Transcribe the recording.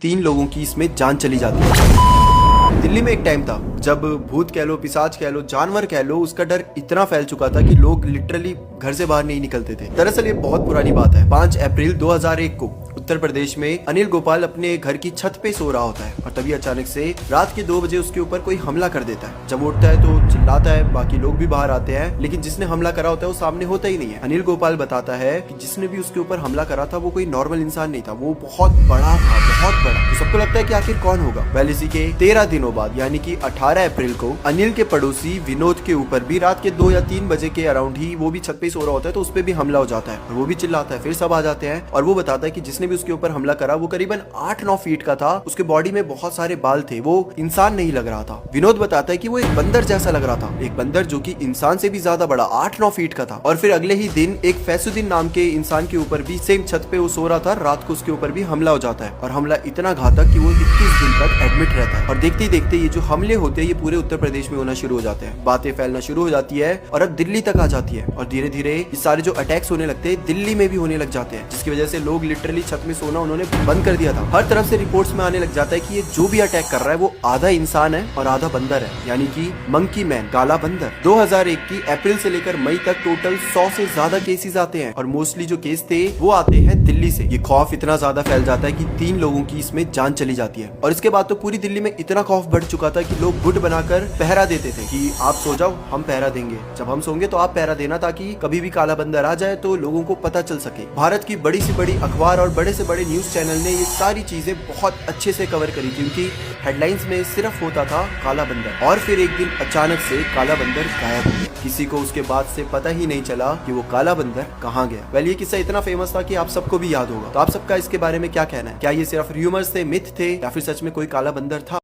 3 लोगों की इसमें जान चली जाती है। दिल्ली में एक टाइम था जब भूत कह लो, पिशाच कह लो, जानवर कह लो, उसका डर इतना फैल चुका था कि लोग लिटरली घर से बाहर नहीं निकलते थे। दरअसल ये बहुत पुरानी बात है। 5 अप्रैल 2001 को उत्तर प्रदेश में अनिल गोपाल अपने घर की छत पे सो रहा होता है और तभी अचानक से रात के 2 बजे उसके ऊपर कोई हमला कर देता है। जब उठता है तो चिल्लाता है, बाकी लोग भी बाहर आते हैं, लेकिन जिसने हमला करा होता है वो सामने होता ही नहीं है। अनिल गोपाल बताता है कि जिसने भी उसके ऊपर हमला करा था वो कोई नॉर्मल इंसान नहीं था, वो बहुत बड़ा था, बहुत बड़ा। तो सबको लगता है कि आखिर कौन होगा। वेल, इसी के 13 दिनों बाद यानी कि 18 अप्रैल को अनिल के पड़ोसी विनोद के ऊपर भी रात के 2 या 3 बजे के अराउंड ही वो भी छत पे सो रहा होता है, तो उस पे भी हमला हो जाता है और वो भी चिल्लाता है। फिर सब आ जाते हैं और वो बताता है कि जिसने भी उसके ऊपर हमला करा वो करीबन 8-9 फीट का था। उसके बॉडी में बहुत सारे बाल थे, वो इंसान नहीं लग रहा था। विनोद बताता है कि वो एक बंदर जैसा लग रहा था, एक बंदर जो कि इंसान से भी ज्यादा बड़ा 8-9 फीट का था। और फिर अगले ही दिन एक फैसुद्दीन नाम के इंसान के ऊपर भी सेम छत पे वो सो रहा था, रात को उसके ऊपर भी हमला हो जाता है और हमला इतना घातक कि वो 21 दिन तक एडमिट रहता है। और देखते ही देखते ये जो हमले होते हैं ये पूरे उत्तर प्रदेश में होना शुरू हो जाते हैं, बातें फैलना शुरू हो जाती है और अब दिल्ली तक आ जाती है। और धीरे धीरे ये सारे जो अटैक्स होने लगते हैं दिल्ली में भी होने लग जाते हैं, जिसकी वजह से लोग लिटरली छत में सोना उन्होंने बंद कर दिया था। हर तरफ से रिपोर्ट्स में आने लग जाता है कि ये जो भी अटैक कर रहा है वो आधा इंसान है और आधा बंदर है, यानी कि मंकी मैन, काला बंदर। 2001 की अप्रैल से लेकर मई तक टोटल 100 से ज्यादा केसेस आते हैं और मोस्टली जो केस थे वो आते हैं दिल्ली से। ये खौफ इतना ज्यादा फैल जाता है कि 3 लोगों की इसमें जान चली जाती है। और इसके बाद तो पूरी दिल्ली में इतना खौफ बढ़ चुका था कि लोग गुट बनाकर पहरा देते थे कि आप सो जाओ, हम पहरा देंगे, जब हम सोंगे तो आप पहरा देना, ताकि कभी भी काला बंदर आ जाए तो लोगों को पता चल सके। भारत की बड़ी से बड़ी अखबार और बड़े से बड़े न्यूज चैनल ने ये सारी चीजें बहुत अच्छे से कवर करी थी। उनकी हेडलाइंस में सिर्फ होता था काला बंदर, और फिर एक दिन अचानक से काला बंदर गायब हो गया। किसी को उसके बाद से पता ही नहीं चला कि वो काला बंदर कहाँ गया। वेल, ये किस्सा इतना फेमस था कि आप सबको भी याद होगा। तो आप सबका इसके बारे में क्या कहना है? क्या ये सिर्फ र्यूमर्स थे, मिथ थे, या फिर सच में कोई काला बंदर था?